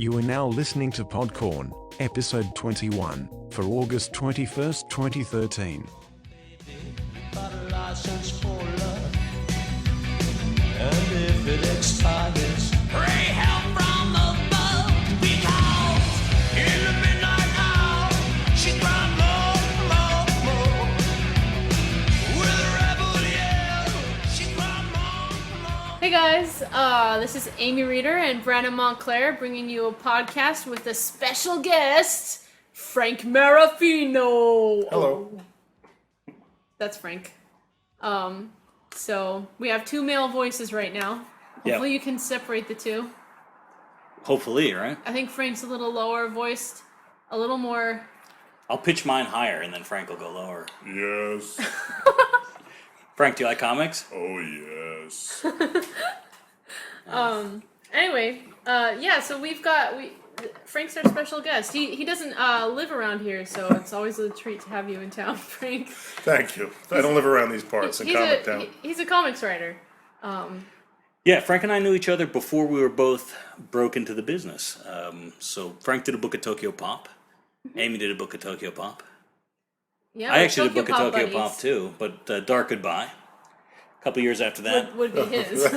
You are now listening to PODCORN, episode 21, for August 21st, 2013. Got a license for love, and if it expires, pray help from above, because in the midnight hour, she cried more. With a rebel yell, she cried more. Hey guys, this is Amyreeder and Bmontclare bringing you a podcast with a special guest, Frank Marraffino. Hello. That's Frank. So we have two male voices right now. Hopefully you can separate the two. Hopefully, right? I think Frank's a little lower voiced, a little more. I'll pitch mine higher and then Frank will go lower. Yes. Frank, do you like comics? Oh, yes. Anyway, so Frank's our special guest. He doesn't live around here, so it's always a treat to have you in town, Frank. Thank you. I don't live around these parts in Comic Town. He's a comics writer. Yeah, Frank and I knew each other before we were both broke into the business. So Frank did a book at Tokyo Pop. Amy did a book at Tokyo Pop. Yeah, I actually did a book at Tokyo buddies. Pop too, but Dark Goodbye. A couple years after that Would be his.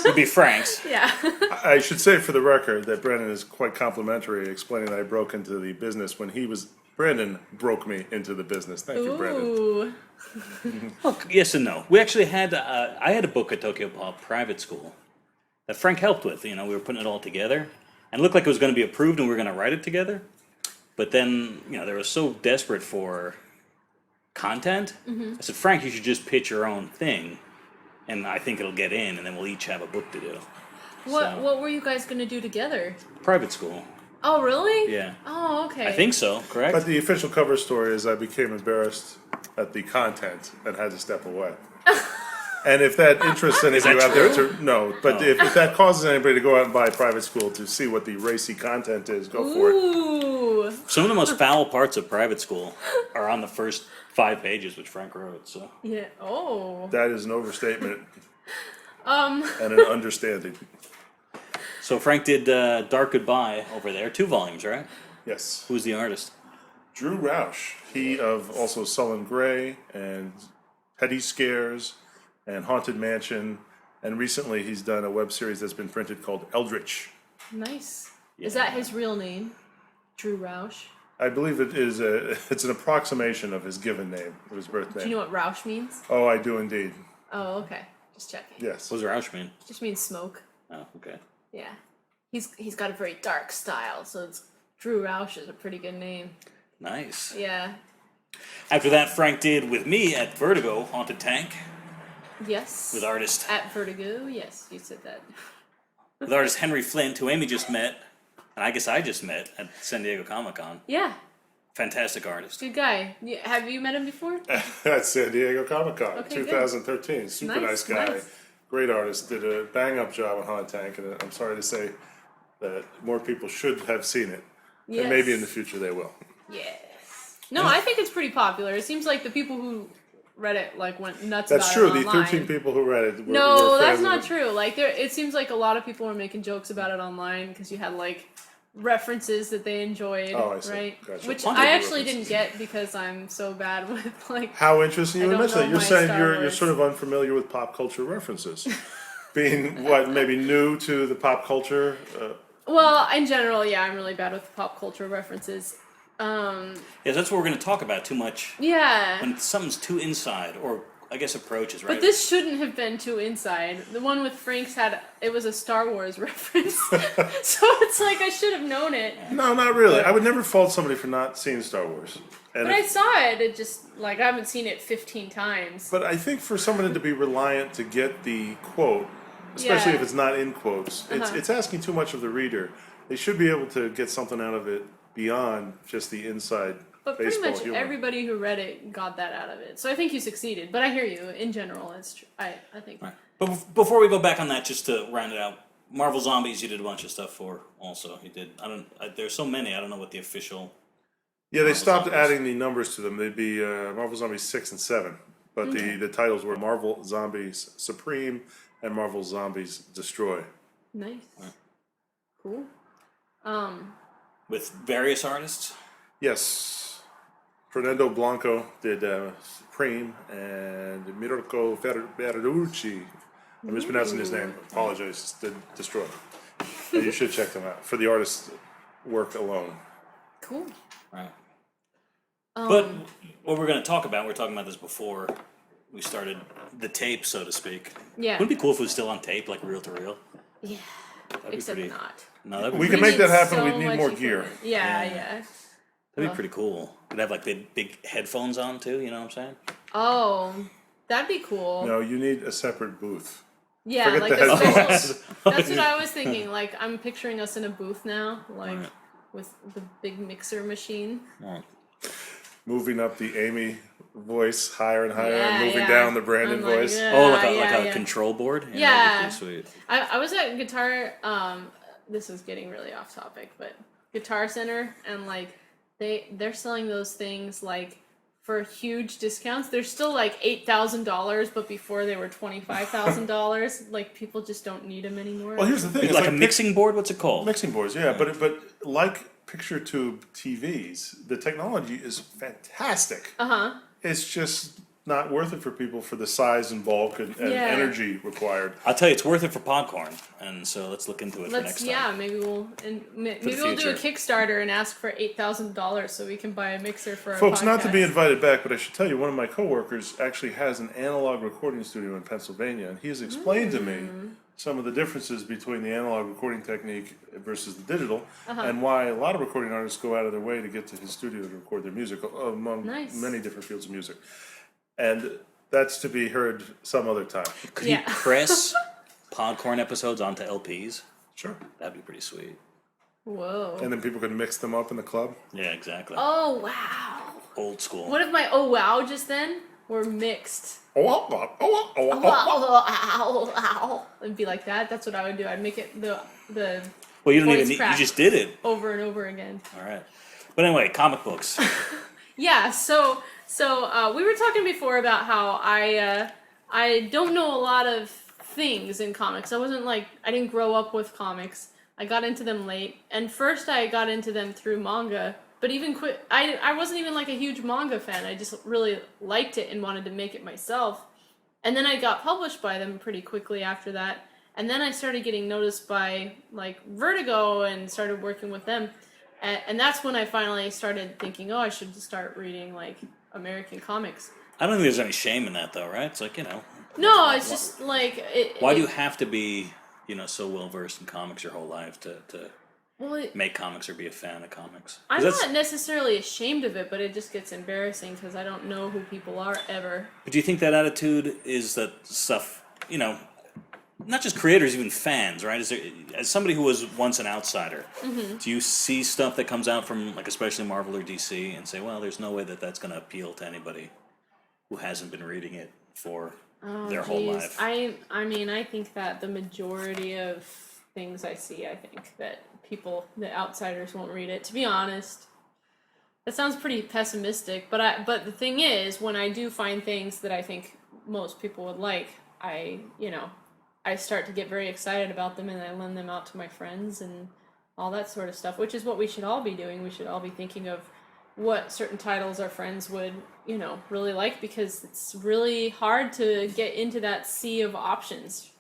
would be Frank's. Yeah. I should say for the record that Brandon is quite complimentary, explaining that I broke into the business when Brandon broke me into the business. Thank you, Brandon. Ooh. Look, yes and no. We actually had, I had a book at Tokyo Pop private school that Frank helped with. You know, we were putting it all together. And it looked like it was going to be approved and we were going to write it together. But then, you know, they were so desperate for content. I said, Frank, you should just pitch your own thing. And I think it'll get in, and then we'll each have a book to do. What were you guys gonna do together? Private school. Oh, really? Yeah. Oh, okay. I think so, correct? But the official cover story is I became embarrassed at the content and had to step away. And if that interests any of you out there, if that causes anybody to go out and buy private school to see what the racy content is, go for it. Ooh. Some of the most foul parts of private school are on the first 5 pages, which Frank wrote. So Yeah. Oh. That is an overstatement and an understanding. So Frank did Dark Goodbye over there, 2 volumes, right? Yes. Who's the artist? Drew Roush, he of also Sullen Gray and Petty Scares and Haunted Mansion, and recently he's done a web series that's been printed called Eldritch. Nice. Is that his real name? Drew Roush? I believe it's an approximation of his given name, of his birth name. Do you know what Roush means? Oh, I do indeed. Oh, okay. Just checking. Yes. What does Roush mean? Just means smoke. Oh, okay. Yeah. He's got a very dark style, so Drew Roush is a pretty good name. Nice. Yeah. After that, Frank did with me at Vertigo, Haunted Tank, Yes. with artist Vertigo, yes, you said that. with artist Henry Flint, who Amy just met, and I guess I just met at San Diego Comic-Con. Yeah. Fantastic artist. Good guy. Have you met him before? At San Diego Comic-Con, Okay, 2013. Super nice guy. Nice. Great artist. Did a bang-up job on Haunted Tank, and I'm sorry to say that more people should have seen it. Yes. And maybe in the future they will. Yes. No, I think it's pretty popular. It seems like the people who read it went nuts That's about true. it The online. 13 people who read it were No, were that's fans of not it. true. Like it seems like a lot of people were making jokes about it online because you had references that they enjoyed, Oh, I see. right? Gotcha. Which Plenty I of actually references. didn't get because I'm so bad with How interesting I you would don't mention know that. You're my saying Star you're Wars. sort of unfamiliar with pop culture references. Being, maybe new to the pop culture? Well, in general, yeah, I'm really bad with pop culture references. Yeah, that's what we're going to talk about too much. Yeah. When something's too inside, or I guess approaches, right? But this shouldn't have been too inside. The one with Frank's it was a Star Wars reference. So it's like I should have known it. No, not really. I would never fault somebody for not seeing Star Wars. And But I saw it. It just, I haven't seen it 15 times. But I think for someone to be reliant to get the quote, especially Yeah. if it's not in quotes, it's asking too much of the reader. They should be able to get something out of it beyond just the inside But pretty baseball much humor. everybody who read it got that out of it. So I think you succeeded. But I hear you. In general, it's true. I think. Right. But before we go back on that, just to round it out, Marvel Zombies you did a bunch of stuff for also. You did, there's so many, I don't know what the official... Yeah, they stopped Zombies. adding the numbers to them. They'd be Marvel Zombies 6 and 7. But the titles were Marvel Zombies Supreme and Marvel Zombies Destroy. Nice. Cool. With various artists. Yes. Fernando Blanco did Supreme, and Mirko Ferrucci. I'm mispronouncing his name. Apologize. Did Destroy. You should check them out for the artist's work alone. Cool. Right. But what we're going to talk about, we were talking about this before we started the tape, so to speak. Yeah. Wouldn't it be cool if it was still on tape, like reel to reel? Yeah. be Except pretty- not. No, that'd be We pretty, can make that happen. So We'd need much more equipment. gear. Yeah. that'd be pretty cool. We'd have like big headphones on too, you know what I'm saying? Oh, that'd be cool. No, you need a separate booth. Yeah, Forget like the a headphones. special. That's what I was thinking. Like, I'm picturing us in a booth now, like Right. with the big mixer machine. Moving up the Amy voice higher and higher, Yeah, and moving yeah. down the Brandon I'm like, voice. yeah. Oh, like a yeah. control board? Yeah. That'd be pretty sweet. I was at Guitar. This is getting really off topic, but Guitar Center, and like they're selling those things like for huge discounts. They're still like $8,000, but before they were $25,000. Like, people just don't need them anymore. Well, here's the thing. It's Like a mixing board? What's it called? mixing boards, yeah. But like picture tube TVs, the technology is fantastic. It's just not worth it for people for the size and bulk and Yeah. energy required. I'll tell you, it's worth it for PODCORN, and so let's look into it for next time. Yeah, maybe maybe we'll do a future. Kickstarter and ask for $8,000 so we can buy a mixer for our Folks, not to be podcast. invited back, but I should tell you, one of my coworkers actually has an analog recording studio in Pennsylvania, and he has explained to me some of the differences between the analog recording technique versus the digital, and why a lot of recording artists go out of their way to get to his studio to record their music, among Nice. many different fields of music. And that's to be heard some other time. Could Yeah. you press PODCORN episodes onto LPs? Sure. That'd be pretty sweet. Whoa. And then people can mix them up in the club. Yeah, exactly. Oh, wow. Old school. What if my oh wow just then were mixed? Oh, It'd be like that. That's what I would do. I'd make it the Well, you don't voice even need, you crack. just did it. over and over again. All right. But anyway, comic books. Yeah, so we were talking before about how I don't know a lot of things in comics. I didn't grow up with comics. I got into them late, and first I got into them through manga. But even I wasn't even like a huge manga fan. I just really liked it and wanted to make it myself. And then I got published by them pretty quickly after that. And then I started getting noticed by like Vertigo and started working with them. And that's when I finally started thinking, oh, I should start reading like American comics. I don't think there's any shame in that, though, right? It's like, No, it's just like why do you have to be, so well versed in comics your whole life to Well, make comics or be a fan of comics? 'Cause I'm that's- not necessarily ashamed of it, but it just gets embarrassing because I don't know who people are ever. But do you think that attitude is that stuff, not just creators, even fans, right? As somebody who was once an outsider, do you see stuff that comes out from, like, especially Marvel or DC and say, well, there's no way that that's going to appeal to anybody who hasn't been reading it for their whole life? I mean, I think that the majority of things I see, I think that the outsiders won't read it. To be honest, that sounds pretty pessimistic. But the thing is, when I do find things that I think most people would like, I start to get very excited about them, and I lend them out to my friends and all that sort of stuff, which is what we should all be doing. We should all be thinking of what certain titles our friends would, really like, because it's really hard to get into that sea of options.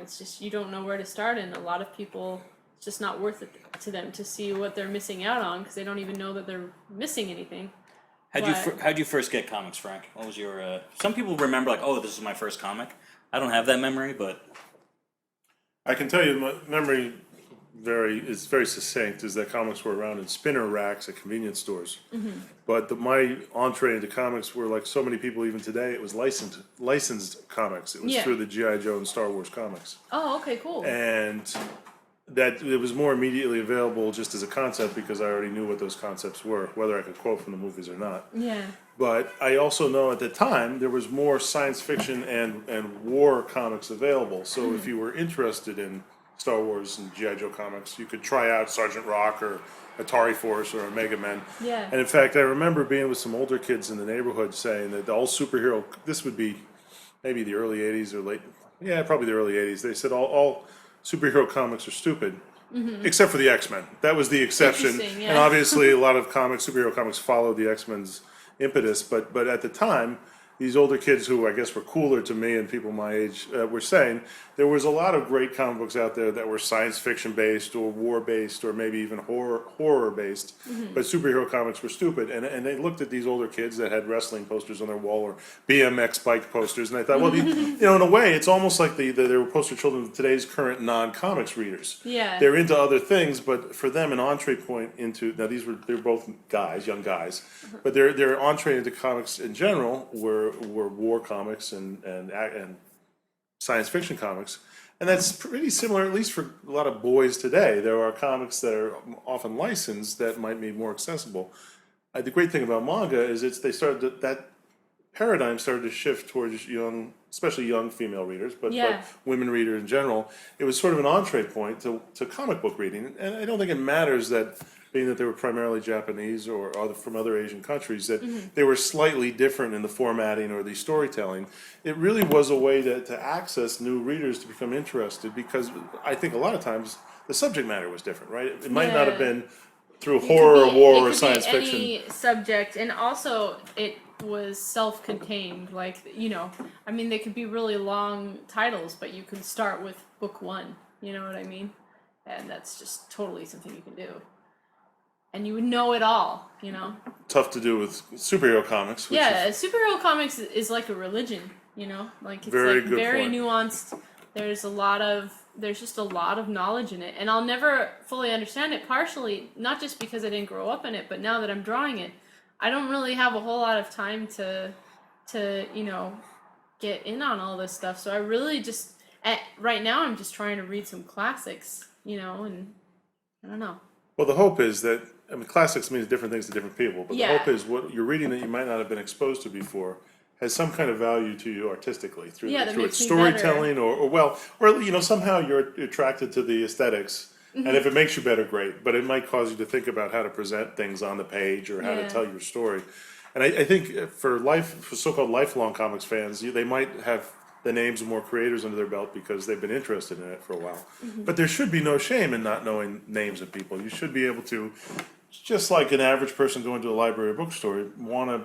It's just, you don't know where to start, and a lot of people, it's just not worth it to them to see what they're missing out on, because they don't even know that they're missing anything. How'd you first get comics, Frank? What was your? Some people remember like, oh, this is my first comic. I don't have that memory, but I can tell you, my memory is very succinct, is that comics were around in spinner racks at convenience stores. But my entree into comics were, like so many people even today, it was licensed comics. It was Yeah. through the G.I. Joe and Star Wars comics. Oh, okay, cool. And that it was more immediately available just as a concept because I already knew what those concepts were, whether I could quote from the movies or not. Yeah. But I also know at the time there was more science fiction and war comics available. So if you were interested in Star Wars and G.I. Joe comics, you could try out Sergeant Rock or Atari Force or Omega Men. Yeah. And in fact, I remember being with some older kids in the neighborhood saying that all superhero, this would be maybe the early 80s or probably the early 80s. They said all superhero comics are stupid except for the X-Men. That was the exception. Interesting, yeah. And obviously a lot of superhero comics followed the X-Men's impetus, but at the time, these older kids who I guess were cooler to me and people my age were saying there was a lot of great comic books out there that were science fiction based or war based or maybe even horror based, but superhero comics were stupid. And they looked at these older kids that had wrestling posters on their wall or BMX bike posters, and they thought, well, in a way, it's almost like they were poster children of today's current non-comics readers. Yeah. They're into other things, but for them, an entree point into they're both guys, young guys, but their entree into comics in general were war comics and science fiction comics, and that's pretty similar, at least for a lot of boys today. There are comics that are often licensed that might be more accessible. The great thing about manga is that paradigm started to shift towards young, especially young female readers, but women readers in general. It was sort of an entree point to comic book reading, and I don't think it matters that, being that they were primarily Japanese or from other Asian countries, that they were slightly different in the formatting or the storytelling. It really was a way to access new readers to become interested, because I think a lot of times the subject matter was different, right? It might not have been through horror or war or science fiction. Any subject, and also it was self-contained. Like, I mean, they could be really long titles, but you could start with book 1. You know what I mean? And that's just totally something you can do. And you would know it all, Tough to do with superhero comics. Superhero comics is like a religion, Like, it's very very nuanced. There's just a lot of knowledge in it. And I'll never fully understand it, partially, not just because I didn't grow up in it, but now that I'm drawing it, I don't really have a whole lot of time to get in on all this stuff. So I really just, right now I'm just trying to read some classics, and I don't know. Well, the hope is that, classics means different things to different people, but the hope is what you're reading that you might not have been exposed to before has some kind of value to you artistically through its storytelling, or somehow you're attracted to the aesthetics, and if it makes you better, great. But it might cause you to think about how to present things on the page or how to tell your story. And I think for so-called lifelong comics fans, they might have the names of more creators under their belt because they've been interested in it for a while. But there should be no shame in not knowing names of people. You should be able to, just like an average person going to a library or bookstore, want to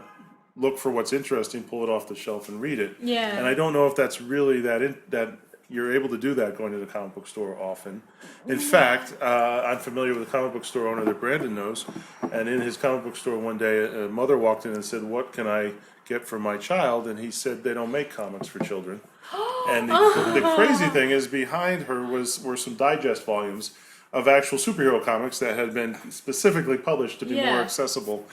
look for what's interesting, pull it off the shelf and read it. Yeah. And I don't know if that's really that you're able to do that going to the comic book store often. In fact, I'm familiar with a comic book store owner that Brandon knows, and in his comic book store one day, a mother walked in and said, "What can I get for my child?" And he said, "They don't make comics for children." And the crazy thing is, behind her were some digest volumes of actual superhero comics that had been specifically published to be more accessible.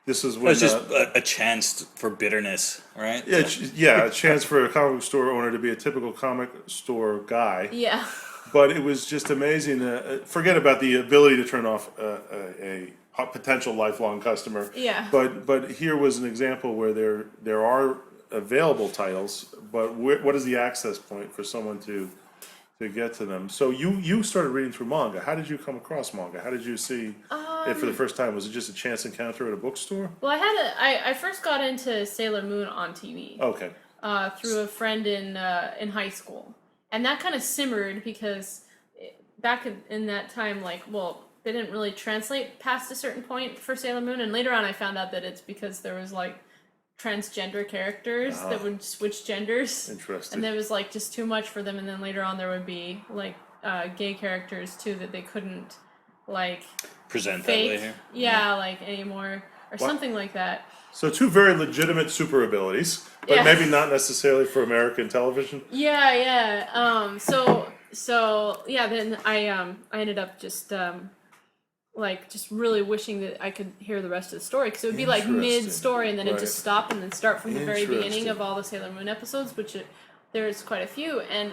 This is when it's just a chance for bitterness, right? Yeah, a chance for a comic book store owner to be a typical comic store guy. Yeah. But it was just amazing. Forget about the ability to turn off a potential lifelong customer. Yeah. But here was an example where there are available titles, but what is the access point for someone to get to them? So you started reading through manga. How did you come across manga? How did you see it for the first time? Was it just a chance encounter at a bookstore? Well, I first got into Sailor Moon on TV. Okay. Through a friend in high school, and that kind of simmered because back in that time, they didn't really translate past a certain point for Sailor Moon, and later on I found out that it's because there was transgender characters that would switch genders. Interesting. And there was just too much for them, and then later on there would be gay characters too that they couldn't present fake, that way here. Anymore or something like that. So two very legitimate super abilities, but maybe not necessarily for American television. Yeah. Then I ended up just just really wishing that I could hear the rest of the story, because it would be mid-story and then it'd just stop and then start from the very beginning of all the Sailor Moon episodes, which there's quite a few, and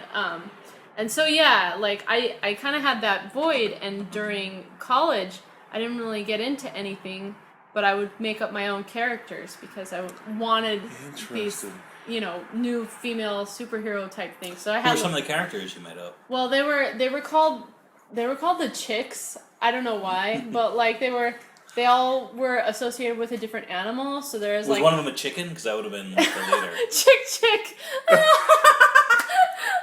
so I kind of had that void, and during college I didn't really get into anything, but I would make up my own characters because I wanted these new female superhero type things. So I had Who were some of the characters you made up? Well, they were called the Chicks. I don't know why, but they all were associated with a different animal. So there's was one of them a chicken? Because that would have been the leader. Chick.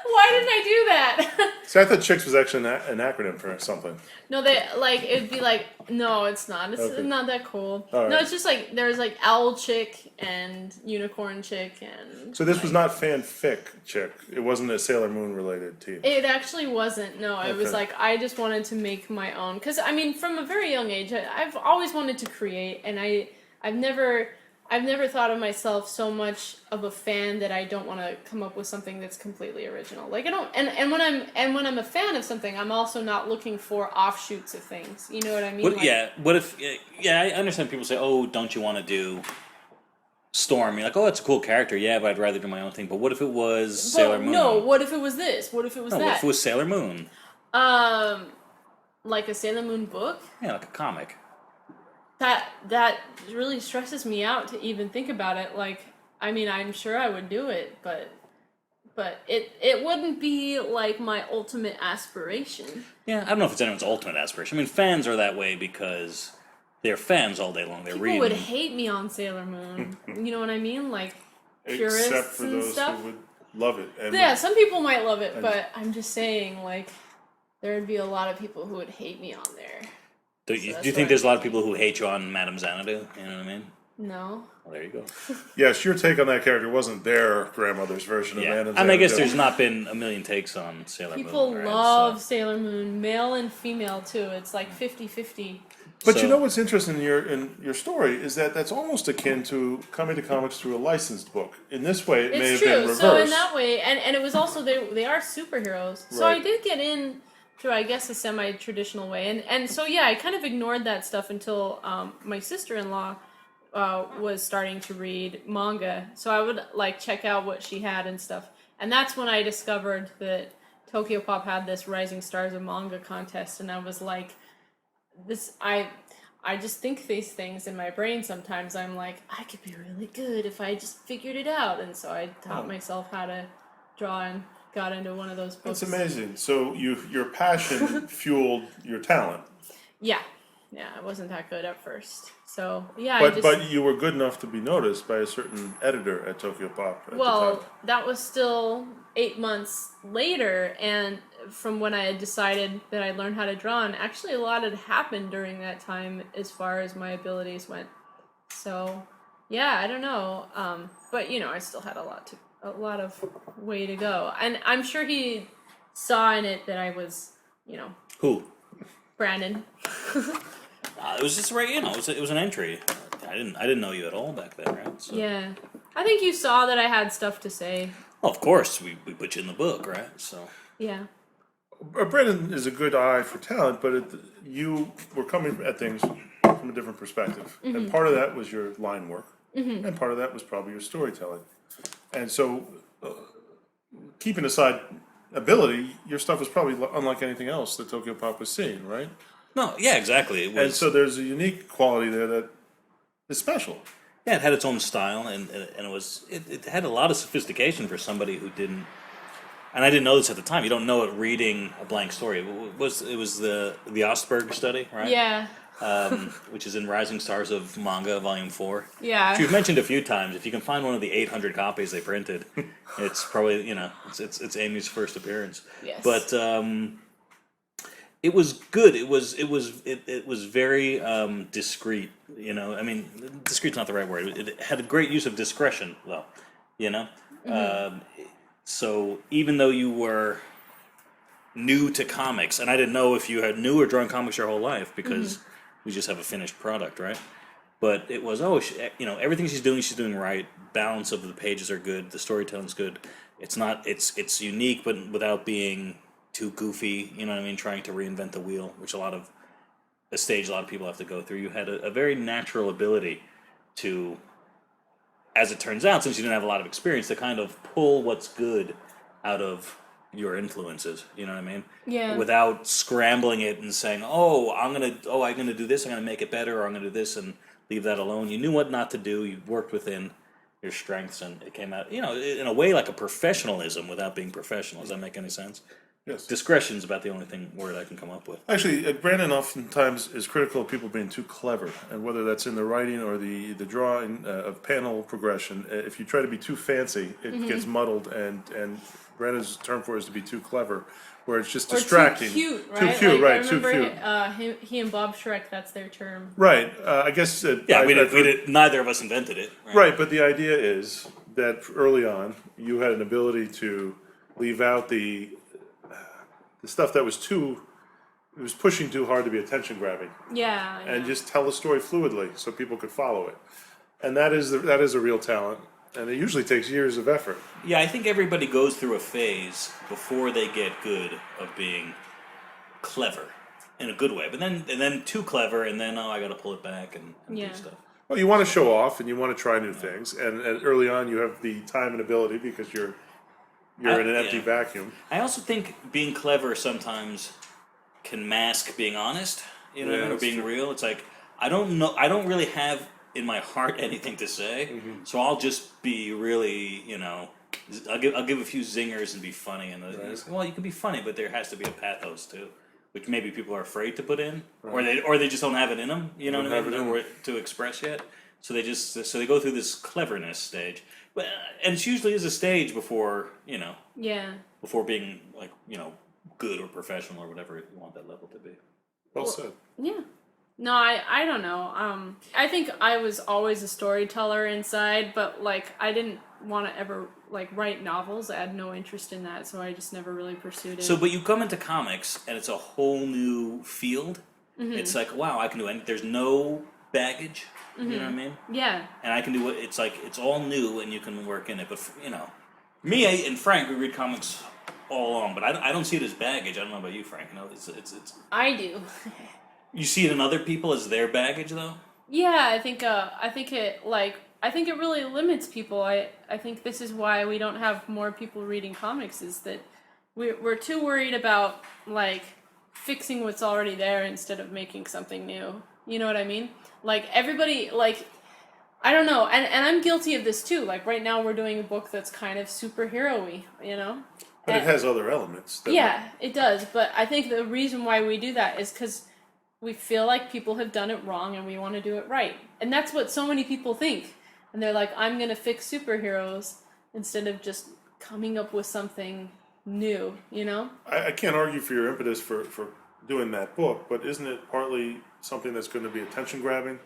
Why didn't I do that? See, I thought Chicks was actually an acronym for something. No, they like it'd be like no, it's not. It's Okay. not that cool. All No, right. it's just like there's like Owl Chick and Unicorn Chick and. So this was like, not fanfic Chick. It wasn't a Sailor Moon related team. It actually wasn't. No, it was Okay. like I just wanted to make my own. Because I mean, from a very young age, I've always wanted to create, and I've never thought of myself so much of a fan that I don't want to come up with something that's completely original. Like I don't, and when I'm a fan of something, I'm also not looking for offshoots of things. You know what I mean? What, Like, yeah. What if? Yeah, I understand people say, "Oh, don't you want to do Storm?" You're like, "Oh, it's a cool character." Yeah, but I'd rather do my own thing. But what if it was Sailor Moon? No, what if it was this? What if it was No, that? what if it was Sailor Moon? Like a Sailor Moon book? Yeah, like a comic. That really stresses me out to even think about it. Like, I mean, I'm sure I would do it, but it wouldn't be like my ultimate aspiration. Yeah, I don't know if it's anyone's ultimate aspiration. I mean, fans are that way because they're fans all day long. They're People reading. would hate me on Sailor Moon. You know what I mean? Like purists Except for and those stuff. who would love it. And Yeah, some people might love it, but I'm just saying, like, there would be a lot of people who would hate me on there. Do So you that's think why there's a I'm lot of people who hate you on Madame Xanadu? You know what I mean? No. Well, there you go. Yes, your take on that character wasn't their grandmother's version of Yeah, Madame and I guess Xanadu. there's not been a million takes on Sailor People Moon. Right? love So- Sailor Moon, male and female too. It's like 50-50. But So- you know what's interesting in your story is that that's almost akin to coming to comics through a licensed book. In this way, it may It's have been true. reversed. So in that way, and it was also they are superheroes. So I Right. did get in through, I guess, a semi-traditional way, and so yeah, I kind of ignored that stuff until my sister-in-law was starting to read manga. So I would like check out what she had and stuff, and that's when I discovered that Tokyo Pop had this Rising Stars of Manga contest, and I was like, this I just think these things in my brain sometimes. I'm like, I could be really good if I just figured it out. And so I taught myself how to draw and got into one of those books. That's amazing. So your passion fueled your talent. Yeah. Yeah, I wasn't that good at first. So, yeah, But you were good enough to be noticed by a certain editor at Tokyo Pop at the well, time. that was still 8 months later, and from when I had decided that I learned how to draw, and actually a lot had happened during that time as far as my abilities went. So, yeah, I don't know, but you know, I still had a lot of way to go, and I'm sure he saw in it that I was, you know, Who? Brandon. It was just right. You know, it was an entry. I didn't know you at all back then, right? So. Yeah, I think you saw that I had stuff to say. Well, of course, we put you in the book, right? So. Yeah. Brendan is a good eye for talent, but you were coming at things from a different perspective. Mm-hmm. And part of that was your line work, and part of that was probably your storytelling. And so, keeping aside ability, your stuff was probably unlike anything else that Tokyo Pop was seeing, right? No, yeah, exactly. It was, And so there's a unique quality there that is special. yeah, it had its own style, and it had a lot of sophistication for somebody who didn't. And I didn't know this at the time. You don't know it reading a blank story. It was the Ostberg study, right? Yeah. Which is in Rising Stars of Manga, Volume 4. Yeah. Which you've mentioned a few times. If you can find one of the 800 copies they printed, it's probably, you know, it's Amy's first appearance. Yes. But it was good. It was very discreet. You know, I mean, discreet's not the right word. It had a great use of discretion, though. You know, so even though you were new to comics, and I didn't know if you had knew or drawn comics your whole life because we just have a finished product, right? But it was you know, everything she's doing right. Balance of the pages are good. The storytelling's good. It's not. It's unique, but without being too goofy, you know what I mean? Trying to reinvent the wheel, which a lot of people have to go through. You had a very natural ability to, as it turns out, since you didn't have a lot of experience, to kind of pull what's good out of your influences, you know what I mean? Yeah. Without scrambling it and saying, I'm gonna do this, I'm gonna make it better, or I'm gonna do this and leave that alone. You knew what not to do, you worked within your strengths, and it came out, you know, in a way like a professionalism without being professional. Does that make any sense? Yes. Discretion's about the only word I can come up with. Actually, Brandon oftentimes is critical of people being too clever, and whether that's in the writing or the drawing of panel progression. If you try to be too fancy, it gets muddled, and Brandon's term for it is to be too clever, where it's just distracting. Or too cute, right? Too cute, right? I Too remember cute. he and Bob Shrek, that's their term. Right. I guess. Yeah, neither of us invented it. Right, but the idea is that early on, you had an ability to leave out the stuff that was it was pushing too hard to be attention grabbing, Yeah. and just tell the story fluidly so people could follow it. And that is a real talent, and it usually takes years of effort. Yeah, I think everybody goes through a phase before they get good of being clever in a good way, but then too clever, and then I got to pull it back and do stuff. Well, you want to show off and you want to try new things, and early on you have the time and ability because you're in an empty vacuum. I also think being clever sometimes can mask being honest, you know, or being real. It's like I don't really have in my heart anything to say, so I'll just be really, I'll give a few zingers and be funny, and well, you can be funny, but there has to be a pathos too, which maybe people are afraid to put in, or they just don't have it in them, you know what I mean, or to express yet. So they go through this cleverness stage, and it usually is a stage before before being like good or professional or whatever you want that level to be. Well said. Yeah. No, I don't know. I think I was always a storyteller inside, but like I didn't want to ever like write novels. I had no interest in that, so I just never really pursued it. So, but you come into comics and it's a whole new field. It's like, wow, I can do anything. There's no baggage. You know what I mean? Yeah. And I can do it's like it's all new and you can work in it. But me and Frank, we read comics all along, but I don't see it as baggage. I don't know about you, Frank. It's I do. You see it in other people as their baggage, though. Yeah, I think it really limits people. I think this is why we don't have more people reading comics, is that we're too worried about like fixing what's already there instead of making something new. You know what I mean? Like everybody, like I don't know, and I'm guilty of this too. Like right now we're doing a book that's kind of superhero-y, But it has other elements. Yeah, it does. But I think the reason why we do that is because we feel like people have done it wrong and we want to do it right. And that's what so many people think. And they're like, I'm going to fix superheroes instead of just coming up with something new, I can't argue for your impetus for doing that book, but isn't it partly something that's going to be attention grabbing?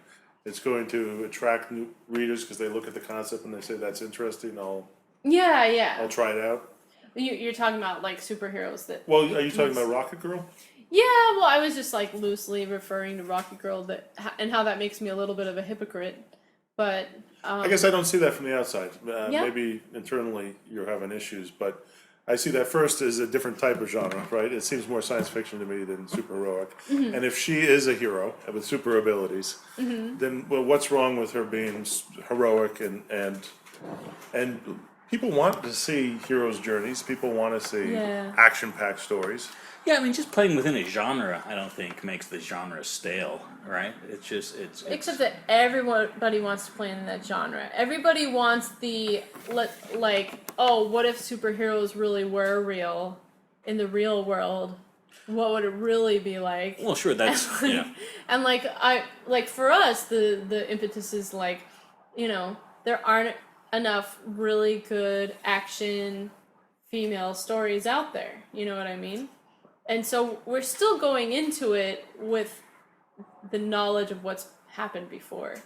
It's going to attract new readers because they look at the concept and they say, that's interesting, I'll try it out. You're talking about like superheroes that... Well, are you talking about Rocket Girl? Yeah, well, I was just like loosely referring to Rocket Girl and how that makes me a little bit of a hypocrite. But I guess I don't see that from the outside. Maybe internally you're having issues, but I see that first as a different type of genre, right? It seems more science fiction to me than superheroic. And if she is a hero with super abilities, then what's wrong with her being heroic and people want to see heroes' journeys. People want to see action-packed stories. Yeah, I mean, just playing within a genre, I don't think makes the genre stale, right? It's just except that everybody wants to play in that genre. Everybody wants what if superheroes really were real in the real world? What would it really be like? Well, sure, that's And for us, the impetus is there aren't enough really good action female stories out there. You know what I mean? And so we're still going into it with the knowledge of what's happened before.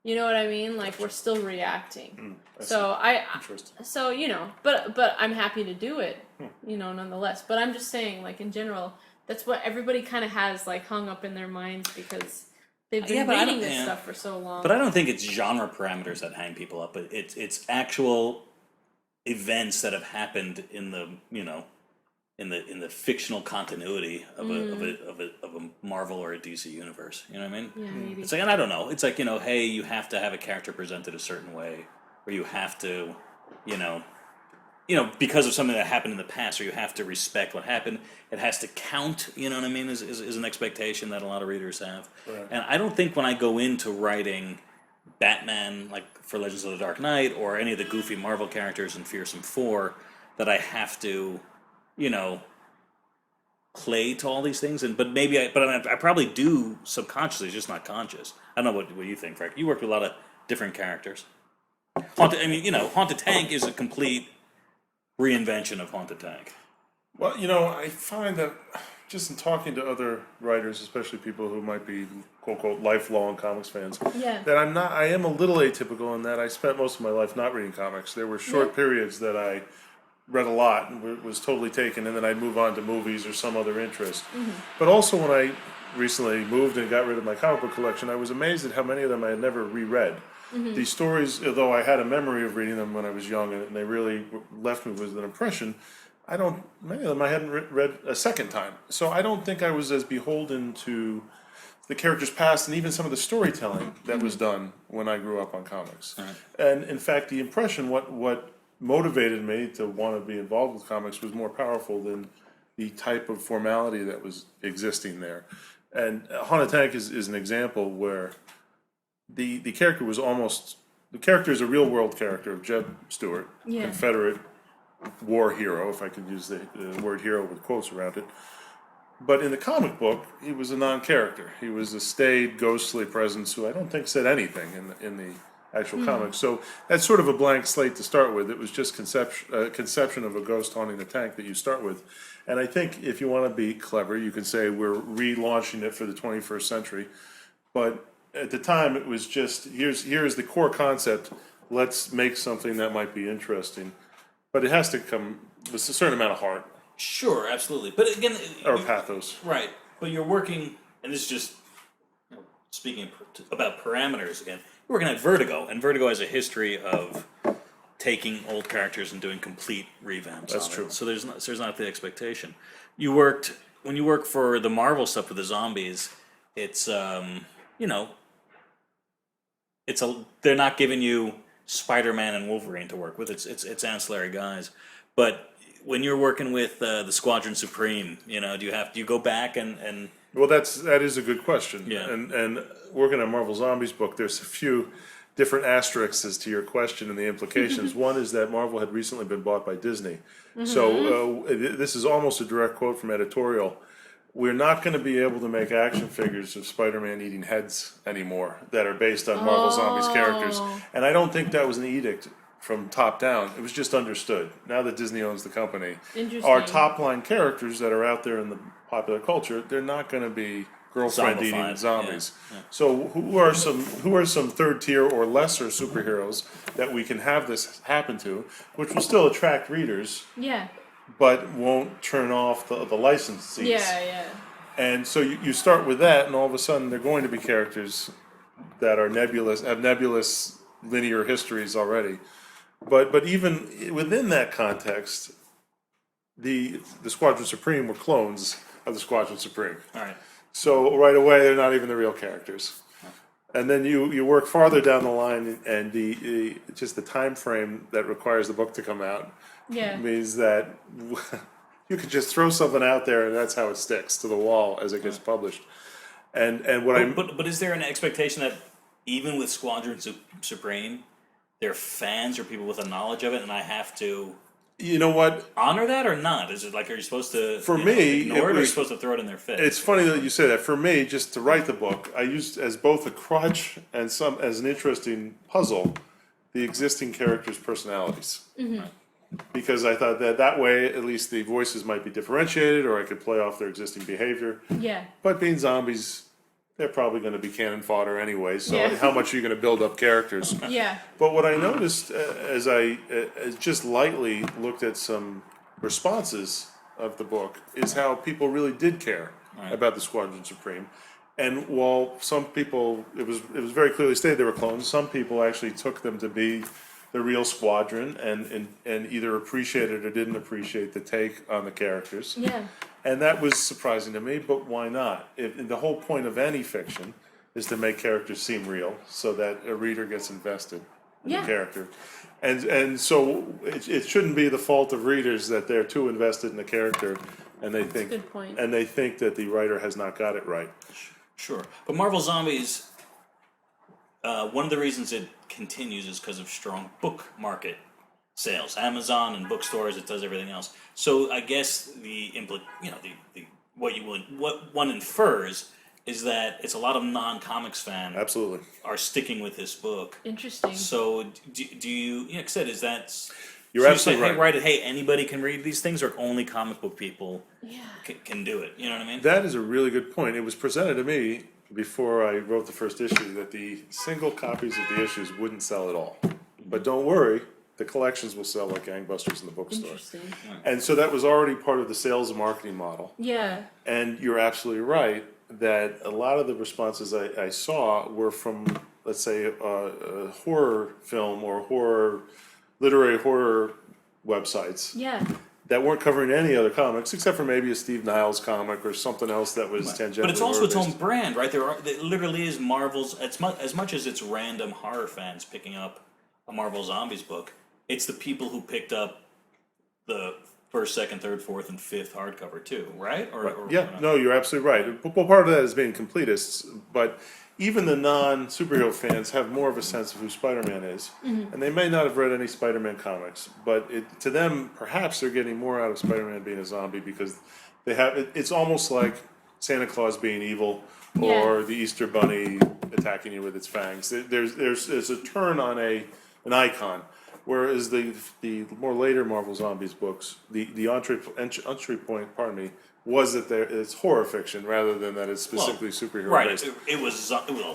You know what I mean? Like we're still reacting. But I'm happy to do it, nonetheless. But I'm just saying, like in general, that's what everybody kind of has like hung up in their minds because they've been reading this stuff for so long. But I don't think it's genre parameters that hang people up. But it's actual events that have happened in the in the fictional continuity of a Marvel or a DC universe. You know what I mean? Yeah, maybe. It's like, and I don't know. It's like, hey, you have to have a character presented a certain way, or you have to, because of something that happened in the past, or you have to respect what happened. It has to count. You know what I mean? Is an expectation that a lot of readers have. Right. And I don't think when I go into writing Batman, like for Legends of the Dark Knight, or any of the goofy Marvel characters in Fearsome 4, that I have to, play to all these things, but I probably do subconsciously, it's just not conscious. I don't know what you think, Frank. You worked with a lot of different characters. Haunted Tank is a complete reinvention of Haunted Tank. Well, I find that just in talking to other writers, especially people who might be quote unquote lifelong comics fans, Yeah. that I am a little atypical in that I spent most of my life not reading comics. There were short periods that I read a lot and was totally taken, and then I'd move on to movies or some other interest. But also when I recently moved and got rid of my comic book collection, I was amazed at how many of them I had never reread. These stories, although I had a memory of reading them when I was young and they really left me with an impression, many of them I hadn't read a second time. So I don't think I was as beholden to the characters' past and even some of the storytelling that was done when I grew up on comics. And in fact, the impression, what motivated me to want to be involved with comics was more powerful than the type of formality that was existing there. And Haunted Tank is an example where the character was the character is a real world character of Jeb Stuart, Confederate war hero, if I could use the word hero with quotes around it. But in the comic book, he was a non-character. He was a staid, ghostly presence who I don't think said anything in the actual comic. So that's sort of a blank slate to start with. It was just conception of a ghost haunting the tank that you start with. And I think if you want to be clever, you can say we're relaunching it for the 21st century. But at the time, it was just, here's the core concept. Let's make something that might be interesting. But it has to come with a certain amount of heart. Sure, absolutely. But again... Or pathos. Right. But you're working, and this is just speaking about parameters again, you're working at Vertigo, and Vertigo has a history of taking old characters and doing complete revamps. That's true. So there's not the expectation. When you work for the Marvel stuff with the zombies, it's they're not giving you Spider-Man and Wolverine to work with. It's ancillary guys. But when you're working with the Squadron Supreme, do you go back and Well, that is a good question. Yeah. And working on Marvel Zombies book, there's a few different asterisks as to your question and the implications. One is that Marvel had recently been bought by Disney. So this is almost a direct quote from editorial. We're not going to be able to make action figures of Spider-Man eating heads anymore that are based on Marvel Zombies characters. And I don't think that was an edict from top down. It was just understood. Now that Disney owns the company, our top-line characters that are out there in the popular culture, they're not going to be girlfriend-eating zombies. Yeah. So who are some third-tier or lesser superheroes that we can have this happen to, which will still attract readers? Yeah. But won't turn off the licensees. Yeah. And so you start with that, and all of a sudden they're going to be characters that are have nebulous linear histories already. But even within that context, the Squadron Supreme were clones of the Squadron Supreme. all right? So right away they're not even the real characters. And then you work farther down the line, and just the time frame that requires the book to come out means that you could just throw something out there, and that's how it sticks to the wall as it gets published. But is there an expectation that even with Squadron Supreme, they're fans or people with a knowledge of it, and I have to honor that or not? Is it like, are you supposed to ignore it, or are you supposed to throw it in their face? It's funny that you say that. For me, just to write the book, I used as both a crutch and as an interesting puzzle the existing characters' personalities. Because I thought that way at least the voices might be differentiated, or I could play off their existing behavior. Yeah. But being zombies, they're probably going to be cannon fodder anyway, so how much are you going to build up characters? Yeah. But what I noticed as I just lightly looked at some responses of the book is how people really did care about the Squadron Supreme. And while some people, it was very clearly stated they were clones, some people actually took them to be the real Squadron and either appreciated or didn't appreciate the take on the characters. Yeah. And that was surprising to me, but why not? The whole point of any fiction is to make characters seem real so that a reader gets invested in the character. And so it shouldn't be the fault of readers that they're too invested in the character and they think Good point. and they think that the writer has not got it right. Sure. But Marvel Zombies, one of the reasons it continues is because of strong book market sales. Amazon and bookstores, it does everything else. So I guess the what one infers is that it's a lot of non-comics fans Absolutely. are sticking with this book. Interesting. So do you? Like I said, is that? You're so absolutely you say, right. Hey, anybody can read these things, or only comic book people can do it. You know what I mean? That is a really good point. It was presented to me before I wrote the first issue that the single copies of the issues wouldn't sell at all. But don't worry, the collections will sell like gangbusters in the bookstore. Interesting. And so that was already part of the sales and marketing model. Yeah. And you're absolutely right that a lot of the responses I saw were from, let's say, a horror film or literary horror websites Yeah. that weren't covering any other comics except for maybe a Steve Niles comic or something else that was tangentially But it's also its own horror-based. brand, right? There literally is Marvel's. As much as it's random horror fans picking up a Marvel Zombies book, it's the people who picked up the first, second, third, fourth, and fifth hardcover too, right? Or Yeah, no, you're absolutely right. Well, part of that is being completists, but even the non-superhero fans have more of a sense of who Spider-Man is, and they may not have read any Spider-Man comics, but to them, perhaps they're getting more out of Spider-Man being a zombie because they have. It's almost like Santa Claus being evil or the Easter Bunny attacking you with its fangs. There's a turn on an icon. Whereas the more later Marvel Zombies books, the entry point, pardon me, was that it's horror fiction rather than that it's specifically superhero right? based. It was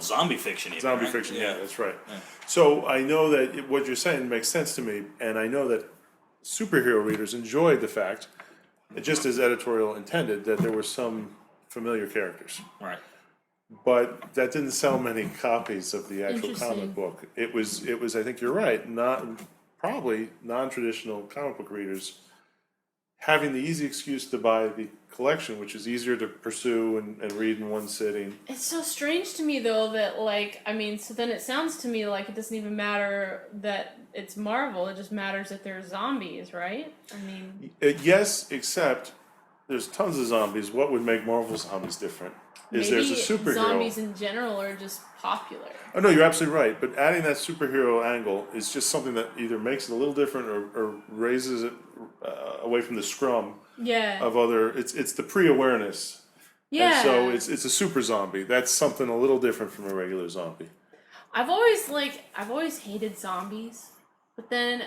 zombie fiction. Even, Zombie right? fiction, yeah, that's right. Yeah. So I know that what you're saying makes sense to me, and I know that superhero readers enjoyed the fact, just as editorial intended, that there were some familiar characters. Right. But that didn't sell many copies of the actual Interesting. comic book. It was. I think you're right. Probably non-traditional comic book readers having the easy excuse to buy the collection, which is easier to pursue and read in one sitting. It's so strange to me though that so then it sounds to me like it doesn't even matter that it's Marvel, it just matters that they're zombies, right? I mean, Yes, except there's tons of zombies. What would make Marvel zombies different is maybe there's a superhero. zombies in general are just popular. Oh no, you're absolutely right. But adding that superhero angle is just something that either makes it a little different or raises it away from the scrum Yeah. of other. It's the pre-awareness. Yeah. And so it's a super zombie. That's something a little different from a regular zombie. I've always hated zombies, but then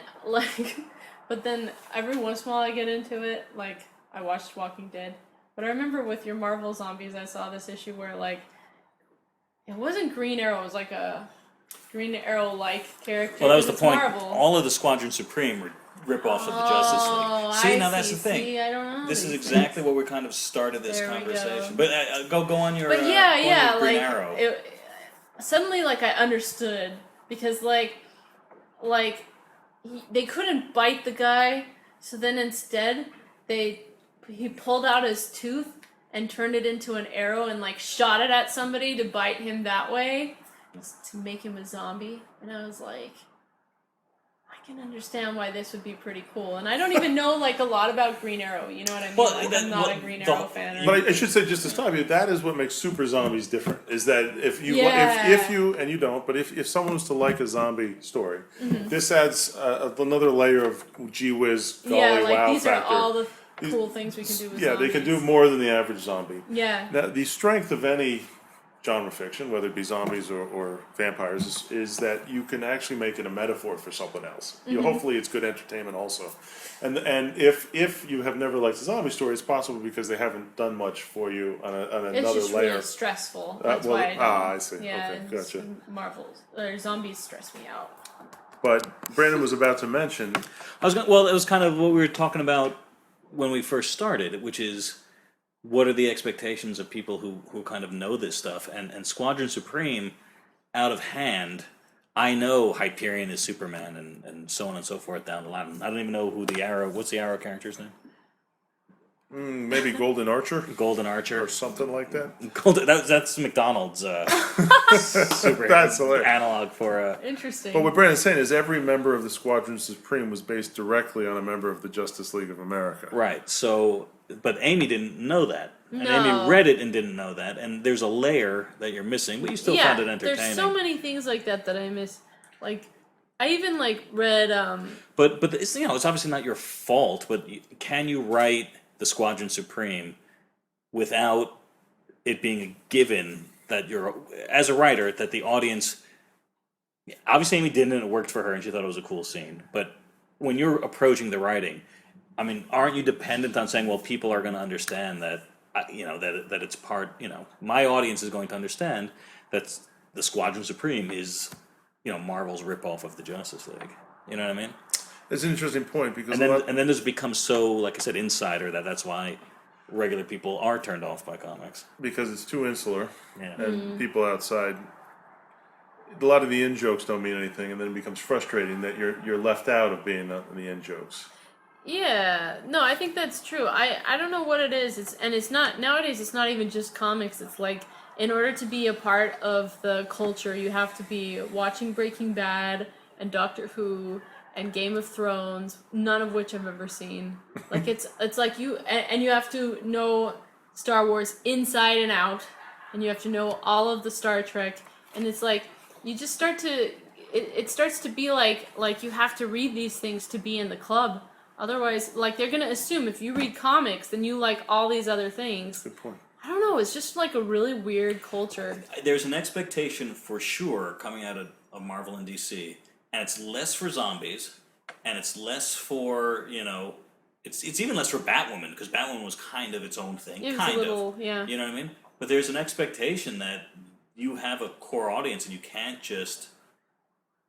every once in a while I get into it. Like I watched Walking Dead, but I remember with your Marvel zombies, I saw this issue where it wasn't Green Arrow, it was like a Green Arrow-like character. Well, that was the it's point. Marvel. All of the Squadron Supreme were rip-offs of the Justice League. See, now that's the thing. See, I don't know. This is these exactly what we kind of started this There we conversation. go. But go on your. But go on your Green like Arrow. Suddenly, I understood because they couldn't bite the guy, so then instead he pulled out his tooth and turned it into an arrow and shot it at somebody to bite him that way to make him a zombie. And I was like, I can understand why this would be pretty cool. And I don't even know a lot about Green Arrow. You know what I mean? Well, I'm not a Green Arrow fan. But I should say, just to stop you, that is what makes super zombies different. Is that if you and you don't, but if someone was to like a zombie story, this adds another layer of gee whiz, golly wow these factor. are all the cool things we can do with zombies. They can do more than the average zombie. Yeah. Now, the strength of any genre fiction, whether it be zombies or vampires, is that you can actually make it a metaphor for something else. Hopefully, it's good entertainment also. And if you have never liked a zombie story, it's possible because they haven't done much for you on another It's just layer. really stressful. That's why I don't. I see. Yeah, Okay, gotcha. Marvels or zombies stress me out. But Brandon was about to mention. It was kind of what we were talking about when we first started, which is what are the expectations of people who kind of know this stuff, and Squadron Supreme, out of hand. I know Hyperion is Superman and so on and so forth down the line. I don't even know what's the Arrow character's name? Maybe Golden Archer Golden Archer. or something like that. That's McDonald's super That's hilarious. analog for Interesting. But what Brandon's saying is every member of the Squadron Supreme was based directly on a member of the Justice League of America. right. So, but Amy didn't know that, and No. Amy read it and didn't know that, and there's a layer that you're missing, but you still found it entertaining. There's so many things like that I miss. I even read. But it's it's obviously not your fault. But can you write the Squadron Supreme without it being a given that you're, as a writer, that the audience, obviously Amy didn't, and it worked for her, and she thought it was a cool scene, but when you're approaching the writing, I mean, aren't you dependent on saying, well, people are going to understand that, that it's part, my audience is going to understand that the Squadron Supreme is, Marvel's ripoff of the Justice League. You know what I mean? It's an interesting point because and then this becomes so, like I said, insider that's why regular people are turned off by comics. Because it's too insular, Yeah. and people outside, a lot of the in jokes don't mean anything, and then it becomes frustrating that you're left out of being the in jokes. Yeah, no, I think that's true. I don't know what it is. It's not nowadays. It's not even just comics. It's like in order to be a part of the culture, you have to be watching Breaking Bad and Doctor Who and Game of Thrones, none of which I've ever seen. Like it's like you have to know Star Wars inside and out, and you have to know all of the Star Trek, and it's like you just start to it starts to be like you have to read these things to be in the club. Otherwise, like, they're gonna assume if you read comics, then you like all these other things. Good point. I don't know, it's just like a really weird culture. There's an expectation for sure coming out of Marvel and DC, and it's less for zombies, and it's less for, it's even less for Batwoman, because Batwoman was kind of its own thing. It was a little, yeah. You know what I mean? But there's an expectation that you have a core audience, and you can't just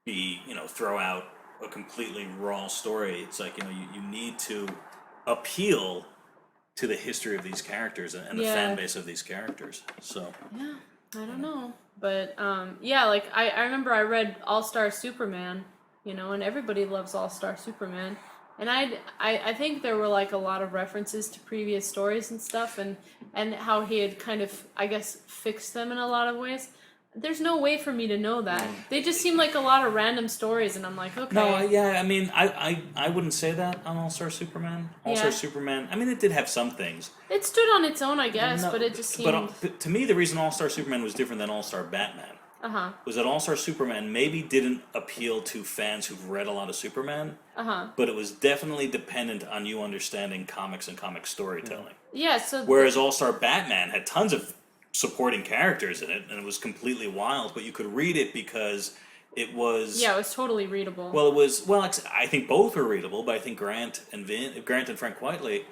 be, throw out a completely raw story. It's like, you need to appeal to the history of these characters and the fan base of these characters. So yeah, I don't know, but like I remember I read All-Star Superman, and everybody loves All-Star Superman, and I think there were like a lot of references to previous stories and stuff, and how he had kind of, I guess, fixed them in a lot of ways. There's no way for me to know that. They just seem like a lot of random stories, and I'm like, okay. No, I mean, I wouldn't say that on All-Star Superman. All-Star Superman, I mean, it did have some things. It stood on its own, I guess, but it just seemed... But to me, the reason All-Star Superman was different than All-Star Batman was that All-Star Superman maybe didn't appeal to fans who've read a lot of Superman, but it was definitely dependent on you understanding comics and comic storytelling. Yeah, so... Whereas All-Star Batman had tons of supporting characters in it, and it was completely wild, but you could read it because it was... Yeah, it was totally readable. Well, I think both were readable, but I think Grant and Frank Whiteley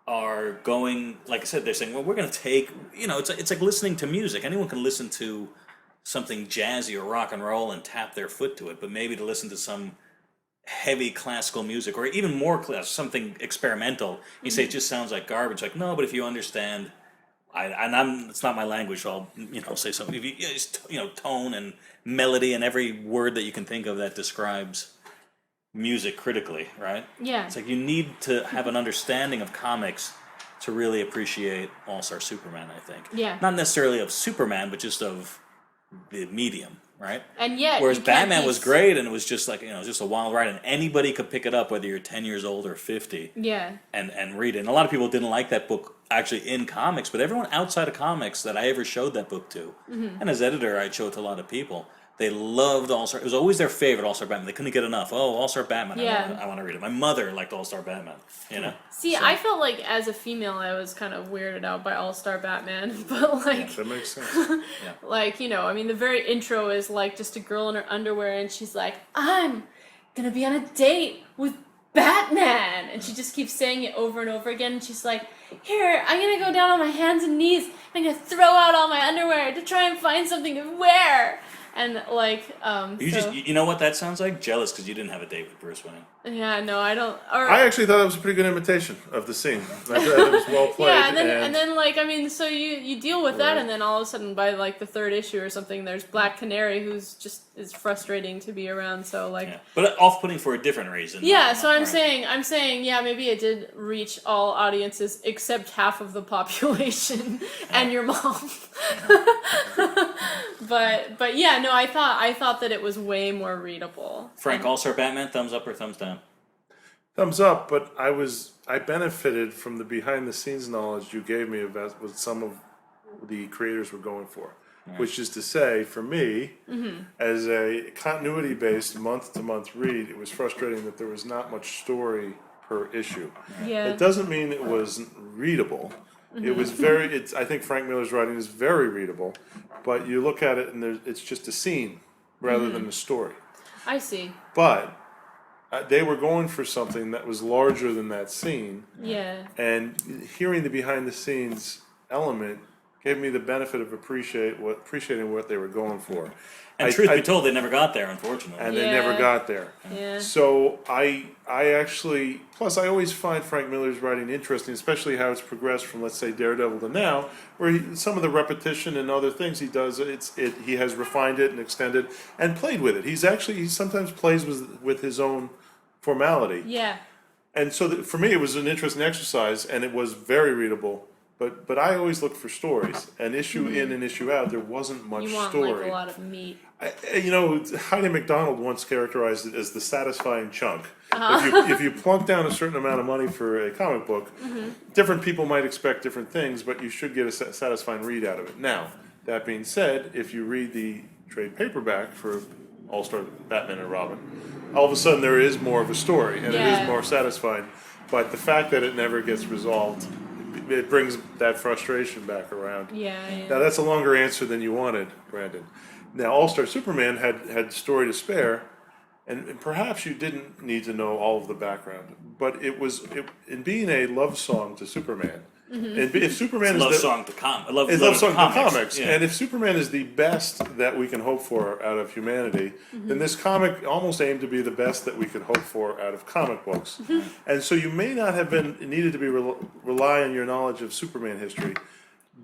are going, like I said, they're saying, well, we're going to take, it's like listening to music. Anyone can listen to something jazzy or rock and roll and tap their foot to it, but maybe to listen to some heavy classical music, or even more something experimental, you say it just sounds like garbage. Like, no, but if you understand... it's not my language, so I'll say something. Tone and melody and every word that you can think of that describes music critically, right? Yeah. It's like you need to have an understanding of comics to really appreciate All-Star Superman, I think. Yeah. Not necessarily of Superman, but just of the medium, right? And yet, whereas Batman was great, and it was just like, just a wild ride, and anybody could pick it up, whether you're 10 years old or 50. Yeah. And read it. And a lot of people didn't like that book actually in comics, but everyone outside of comics that I ever showed that book to, and as editor, I'd show it to a lot of people. They loved All-Star. It was always their favorite, All-Star Batman. They couldn't get enough. Oh, All-Star Batman. Yeah. I want to read it. My mother liked All-Star Batman, See, so. I felt like as a female, I was kind of weirded out by All-Star Batman, but like... That makes sense. Yeah. Like, I mean, the very intro is like just a girl in her underwear, and she's like, I'm gonna be on a date with Batman! And she just keeps saying it over and over again, and she's like, here, I'm gonna go down on my hands and knees, I'm gonna throw out all my underwear to try and find something to wear! And like, you know what that sounds like? Jealous because you didn't have a date with Bruce Wayne. Yeah, no, I don't. I actually thought that was a pretty good imitation of the scene. I thought it was well played. Yeah, and then like, I mean, so you deal with that, and then all of a sudden by like the third issue or something, there's Black Canary, who's just is frustrating to be around. So like, but off-putting for a different reason. Yeah, so I'm saying, yeah, maybe it did reach all audiences except half of the population and your mom. But yeah, no, I thought that it was way more readable. Frank, All-Star Batman, thumbs up or thumbs down? Thumbs up, but I benefited from the behind-the-scenes knowledge you gave me about what some of the creators were going for. Right. Which is to say, for me, as a continuity-based month-to-month read, it was frustrating that there was not much story per issue. Yeah. It doesn't mean it wasn't readable. It was very. I think Frank Miller's writing is very readable, but you look at it and it's just a scene rather than a story. I see. But they were going for something that was larger than that scene, Yeah. and hearing the behind the scenes element gave me the benefit of appreciating what they were going for. And truth be told, they never got there, unfortunately. And they never Yeah. got there. Yeah. So I actually, plus I always find Frank Miller's writing interesting, especially how it's progressed from, let's say, Daredevil to now, where some of the repetition and other things he does, he has refined it and extended and played with it. He sometimes plays with his own formality. Yeah. And so for me, it was an interesting exercise, and it was very readable. But I always look for stories, and issue in and issue out, there wasn't much You want story. like a lot of meat. Heidi McDonald once characterized it as the satisfying chunk. Uh-huh. If you plunk down a certain amount of money for a comic book, different people might expect different things, but you should get a satisfying read out of it. Now, that being said, if you read the trade paperback for All-Star Batman and Robin, all of a sudden there is more of a story, and it Yeah. is more satisfying. But the fact that it never gets resolved, it brings that frustration back around. Yeah. Now that's a longer answer than you wanted, Brandon. Now All-Star Superman had story to spare, and perhaps you didn't need to know all of the background, but in being a love song to Superman. And if Superman Love is song to comics. it's love song to comics, Yeah. and if Superman is the best that we can hope for out of humanity, then this comic almost aimed to be the best that we could hope for out of comic books. And so you may not have been needed to be rely on your knowledge of Superman history,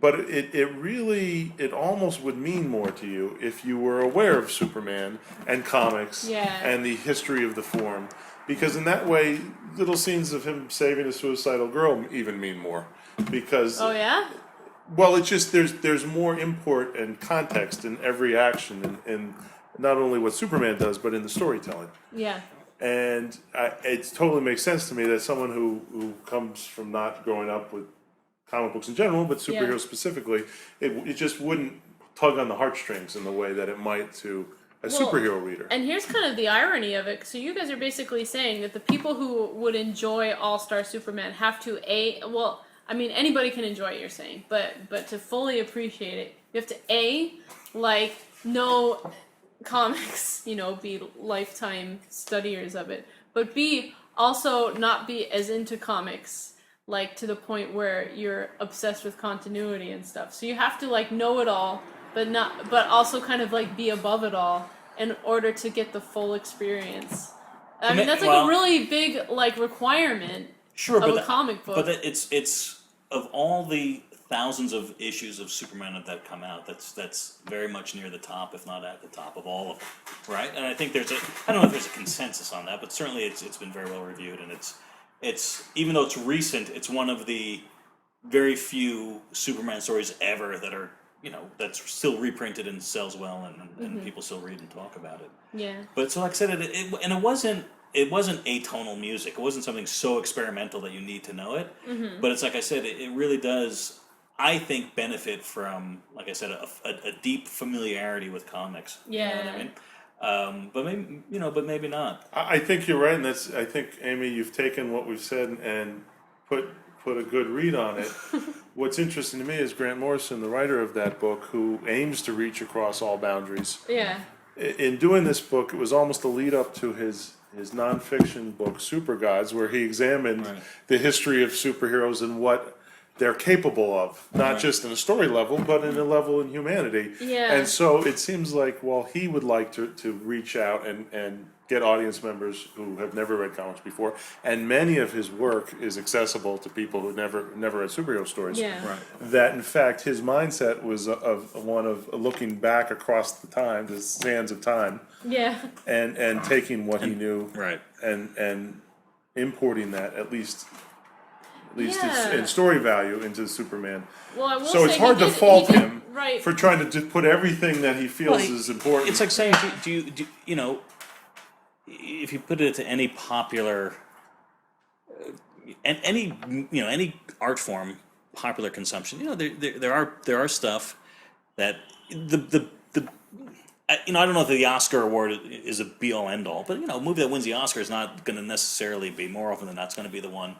but it almost would mean more to you if you were aware of Superman and comics and the history of the form, because in that way, little scenes of him saving a suicidal girl even mean more. Because Oh yeah. well, it's just there's more import and context in every action, in not only what Superman does, but in the storytelling. Yeah. And it totally makes sense to me that someone who comes from not growing up with comic books in general, but superheroes specifically, it just wouldn't tug on the heartstrings in the way that it might to a superhero reader. And here's kind of the irony of it. So you guys are basically saying that the people who would enjoy All-Star Superman have to anybody can enjoy it, you're saying, but to fully appreciate it, you have to know comics, be lifetime studiers of it, but B, also not be as into comics, to the point where you're obsessed with continuity and stuff. So you have to know it all, but also kind of be above it all in order to get the full experience. I mean, that's a really big requirement of a comic book. But it's of all the thousands of issues of Superman that come out, that's very much near the top, if not at the top of all of them, right? And I think I don't know if there's a consensus on that, but certainly it's been very well reviewed, and it's even though it's recent, it's one of the very few Superman stories ever that are that's still reprinted and sells well, and people still read and talk about it. Yeah. But so, like I said, it wasn't atonal music. It wasn't something so experimental that you need to know it. But it's like I said, it really does, I think, benefit from, like I said, a deep familiarity with comics. Yeah. You know what I mean? But maybe not. I think you're right, and I think, Amy, you've taken what we've said and put a good read on it. What's interesting to me is Grant Morrison, the writer of that book, who aims to reach across all boundaries. Yeah. In doing this book, it was almost a lead up to his nonfiction book, Super Gods, where he examined the history of superheroes and what they're capable of, not just in a story level, but in a level in humanity. Yeah. And so it seems like, he would like to reach out and get audience members who have never read comics before, and many of his work is accessible to people who never read superhero stories. Yeah. Right. That, in fact, his mindset was one of looking back across the sands of time, Yeah. and taking what he knew, Right. and importing that at least Yeah. in story value into Superman. Well, I will So it's say hard he to did- fault he did- him right. for trying to just put everything that he feels is important. It's like saying, do you if you put it to any popular, any art form, popular consumption, there are stuff that I don't know if the Oscar award is a be all end all, but a movie that wins the Oscar is not going to necessarily be, more often than not, it's going to be the one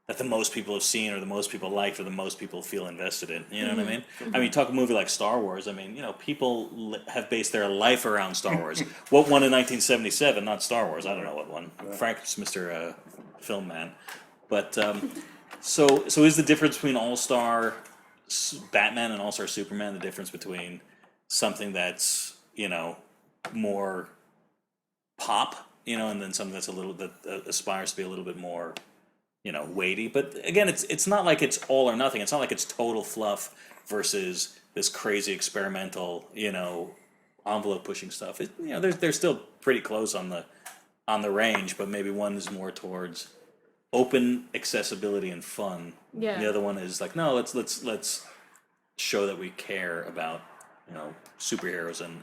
that the most people have seen or the most people liked or the most people feel invested in. You know what I mean? I mean, talk a movie like Star Wars. I mean, people have based their life around Star Wars. What won in 1977? Not Star Wars. I don't know what won. Frank's Mr. Film Man. But so is the difference between All-Star Batman and All-Star Superman the difference between something that's more pop, and then something that's that aspires to be a little bit more weighty. But again, it's not like it's all or nothing. It's not like it's total fluff versus this crazy experimental, envelope pushing stuff. They're still pretty close on the range, but maybe one is more towards open accessibility and fun. Yeah. The other one is like, no, let's show that we care about superheroes and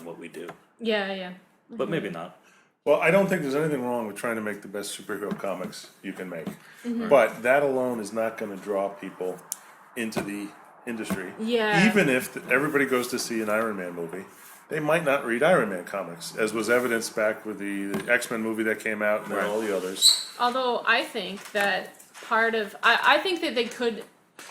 what we do. Yeah. But maybe not. Well, I don't think there's anything wrong with trying to make the best superhero comics you can make. But that alone is not going to draw people into the industry. Yeah. Even if everybody goes to see an Iron Man movie, they might not read Iron Man comics, as was evidenced back with the X-Men movie that came out and all the others. Although I think that I think that they could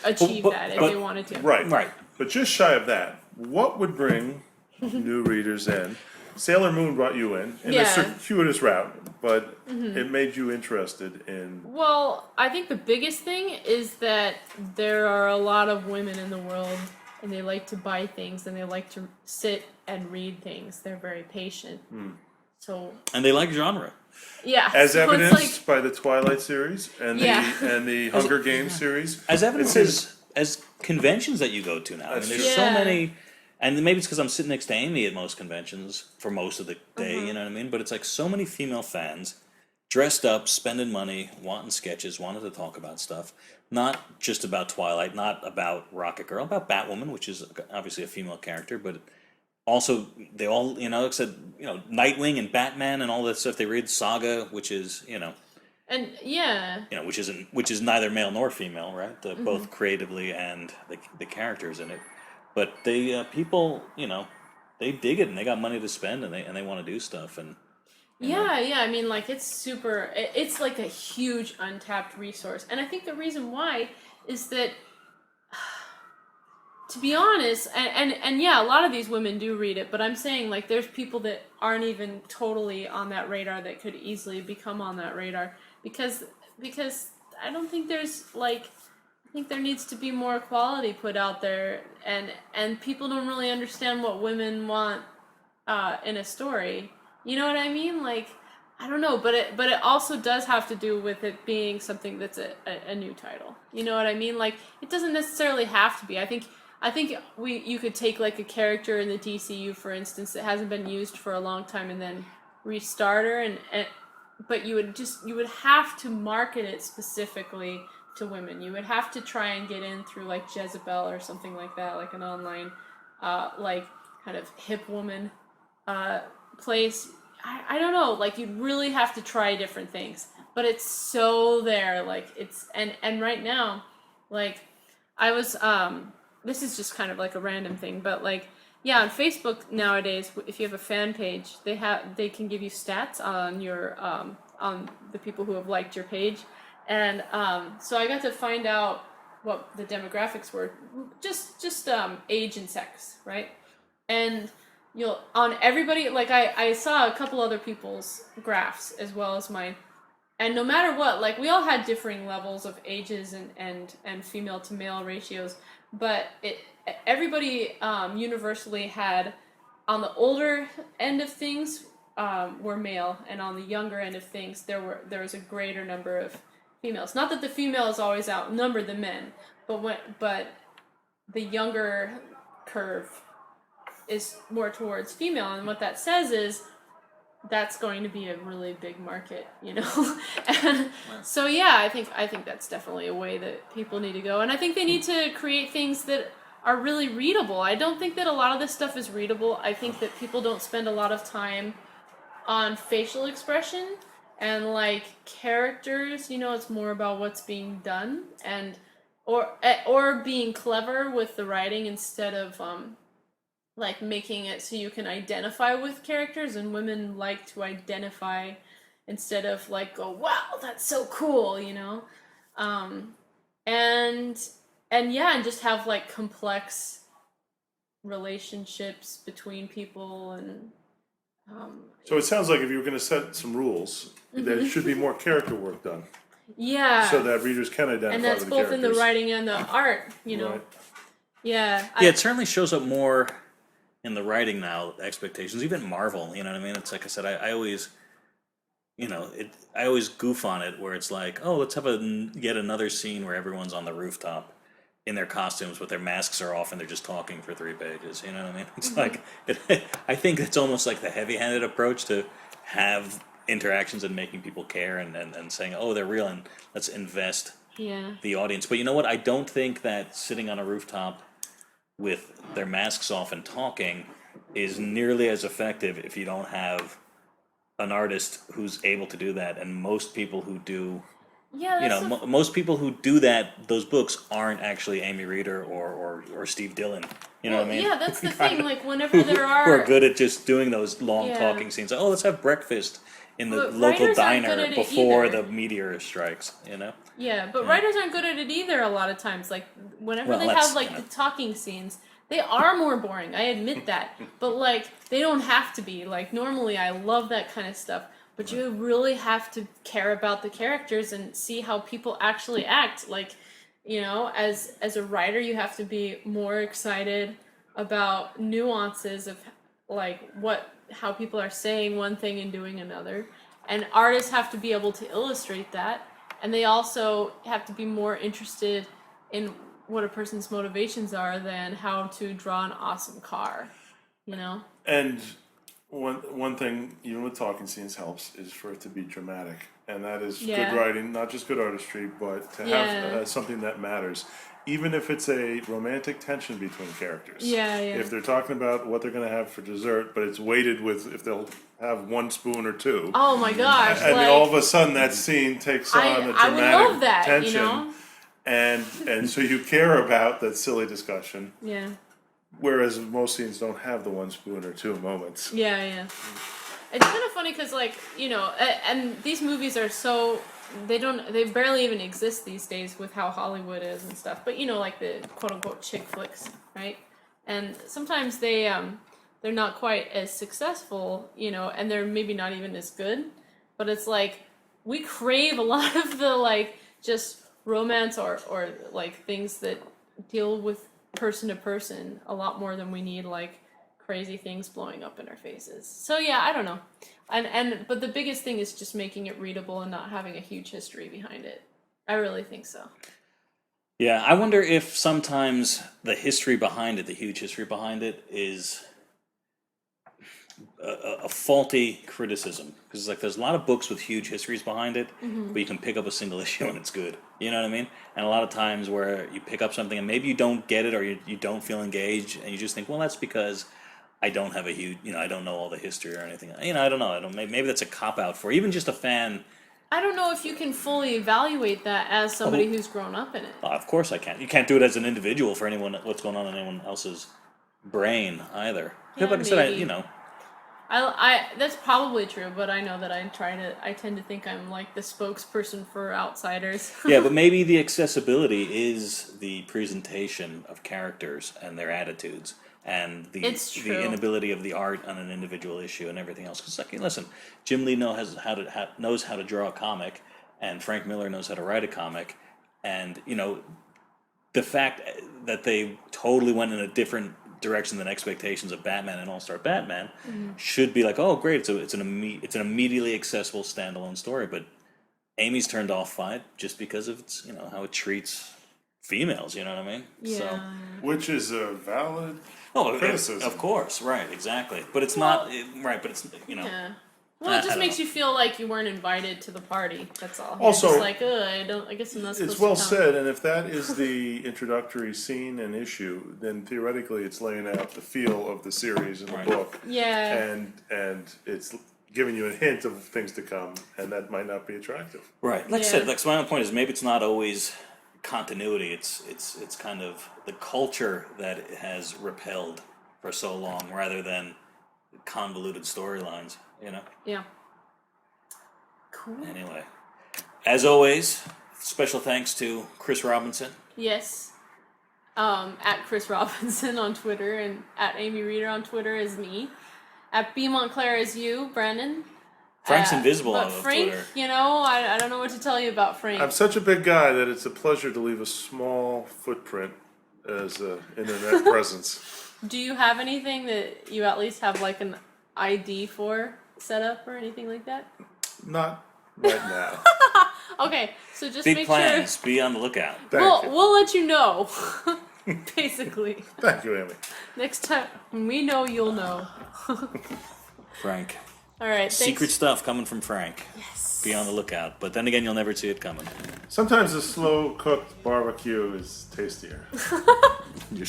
achieve that if they wanted to. Right. But just shy of that, what would bring new readers in? Sailor Moon brought you in a circuitous route, but it made you interested in... Well, I think the biggest thing is that there are a lot of women in the world, and they like to buy things, and they like to sit and read things. They're very patient. So... And they like genre. Yeah. As so evidenced by the Twilight series and the Hunger Games series. As evidence as conventions that you go to now. I mean, there's so many... And maybe it's because I'm sitting next to Amy at most conventions for most of the day, you know what I mean? But it's like so many female fans dressed up, spending money, wanting sketches, wanting to talk about stuff. Not just about Twilight, not about Rocket Girl, about Batwoman, which is obviously a female character, but also they all, except, Nightwing and Batman and all that stuff. They read Saga, which is, And which is neither male nor female, right? Both creatively and the characters in it. But they people, they dig it and they got money to spend and they want to do stuff and. I mean, like it's like a huge untapped resource, and I think the reason why is that, to be honest, and a lot of these women do read it, but I'm saying like there's people that aren't even totally on that radar that could easily become on that radar because I don't think there's like. I think there needs to be more quality put out there, and people don't really understand what women want in a story. You know what I mean? Like, I don't know, but it also does have to do with it being something that's a new title. You know what I mean? Like, it doesn't necessarily have to be. I think you could take like a character in the DCU, for instance, that hasn't been used for a long time, and then restart her, but you would have to market it specifically to women. You would have to try and get in through like Jezebel or something like that, like an online like kind of hip woman place. I don't know, like you'd really have to try different things, but it's so there, like it's and right now, like I was this is just kind of like a random thing, but like on Facebook nowadays, if you have a fan page, they can give you stats on your on the people who have liked your page. And so I got to find out what the demographics were, just age and sex, right? And on everybody, like I saw a couple other people's graphs as well as mine, and no matter what, like we all had differing levels of ages and female to male ratios, but everybody universally had, on the older end of things were male, and on the younger end of things there was a greater number of females. Not that the females always outnumber the men, but the younger curve is more towards female, and what that says is that's going to be a really big market, And so I think that's definitely a way that people need to go, and I think they need to create things that are really readable. I don't think that a lot of this stuff is readable. I think that people don't spend a lot of time on facial expression and like characters, it's more about what's being done and or being clever with the writing instead of like making it so you can identify with characters, and women like to identify instead of like go, wow, that's so cool, and just have like complex relationships between people and. So it sounds like if you were going to set some rules, there should be more character work done, Yeah. so that readers can identify And that's with the both in the characters. writing and the art, Right. Yeah. Yeah, it certainly shows up more in the writing now, expectations, even Marvel, you know what I mean? It's like I said, I always, I always goof on it where it's like, oh, let's have yet another scene where everyone's on the rooftop in their costumes, but their masks are off and they're just talking for 3 pages, you know what I mean? It's like, I think it's almost like the heavy-handed approach to have interactions and making people care and saying, oh, they're real, and let's invest the audience. But you know what? I don't think that sitting on a rooftop with their masks off and talking is nearly as effective if you don't have an artist who's able to do that. And most people who do, most people who do that, those books aren't actually Amy Reeder or Steve Dillon. You know what I mean? Yeah, that's the thing. Like whenever there are who are good at just doing those long talking scenes. Like, oh, let's have breakfast in the But local writers aren't good diner at it before either. the meteor strikes. Yeah, but writers aren't good at it either a lot of times. Like, whenever Well, they that's, have, like, the talking scenes, they are more boring. I admit that. But, like, they don't have to be. Like, normally I love that kind of stuff. But you really have to care about the characters and see how people actually act. Like, as a writer, you have to be more excited about nuances of, like, how people are saying one thing and doing another. And artists have to be able to illustrate that. And they also have to be more interested in what a person's motivations are than how to draw an awesome car, And one thing, even with talking scenes, helps is for it to be dramatic, and that is good writing, not just good artistry, but to have something that matters. Even if it's a romantic tension between characters. If they're talking about what they're going to have for dessert, but it's weighted with if they'll have 1 spoon or 2. Oh my gosh! And like, all of a sudden, that scene takes on a dramatic I would love that, tension, and so you care about that silly discussion. Yeah. Whereas most scenes don't have the 1 spoon or 2 moments. Yeah. It's kind of funny because, like, and these movies are so. They barely even exist these days with how Hollywood is and stuff. But like the quote unquote chick flicks, right? And sometimes they're not quite as successful, and they're maybe not even as good. But it's like we crave a lot of the like just romance or like things that deal with person to person a lot more than we need like crazy things blowing up in our faces. So yeah, I don't know. But the biggest thing is just making it readable and not having a huge history behind it. I really think so. Yeah, I wonder if sometimes the history behind it, the huge history behind it, is a faulty criticism. Because like there's a lot of books with huge histories behind it, but you can pick up a single issue and it's good. You know what I mean? And a lot of times where you pick up something and maybe you don't get it or you don't feel engaged and you just think, well, that's because I don't have a huge, I don't know all the history or anything. I don't know. Maybe that's a cop-out for even just a fan. I don't know if you can fully evaluate that as somebody who's grown up in it. Of course I can. You can't do it as an individual for what's going on in anyone else's brain either. Yeah, like I said, maybe. I that's probably true, but I know that I tend to think I'm like the spokesperson for outsiders. Yeah, but maybe the accessibility is the presentation of characters and their attitudes. And the inability of the art on an individual issue and everything else. Because, like, listen, Jim Lee knows how to draw a comic, and Frank Miller knows how to write a comic, and the fact that they totally went in a different direction than expectations of Batman and All-Star Batman should be like, oh, great, it's an immediately accessible standalone story. But Amy's turned off by it just because of its how it treats females. You know what I mean? Yeah. So, which is a valid. criticism. Of course, right, exactly. But it's not right. But it's Yeah. Well, it just makes you feel like you weren't invited to the party. That's all. Also, it's like, I guess I'm not supposed it's well to come. said, and if that is the introductory scene and issue, then theoretically it's laying out the feel of the series in the book. Yeah. And it's giving you a hint of things to come, and that might not be attractive. Right. Like I said, like so my own point is maybe it's not always continuity. It's kind of the culture that has repelled for so long, rather than convoluted storylines. Yeah. Cool. Anyway, as always, Special thanks to Chris Robinson. Yes. At Chris Robinson on Twitter, and at Amyreeder on Twitter is me. At Bmontclare is you, Brandon. Frank's invisible but on Frank, Twitter. you know, I don't know what to tell you about Frank. I'm such a big guy that it's a pleasure to leave a small footprint as an internet presence. Do you have anything that you at least have like an ID for set up or anything like that? Not right now. Okay, so just Big make plans. sure. Be on the lookout. Thank you. We'll let you know. Basically, Thank you, Amy. next time when we know, you'll know. Frank. All right, thanks. Secret stuff coming from Frank. Yes. Be on the lookout. But then again, you'll never see it coming. Sometimes a slow-cooked barbecue is tastier. You're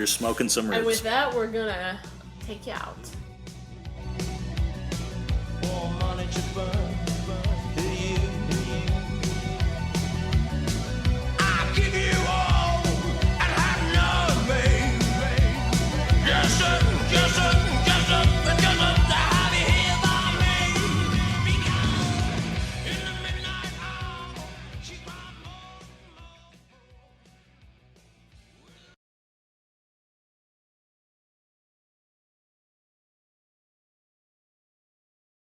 smoking some And with ribs. that, we're gonna take you out. More money to burn.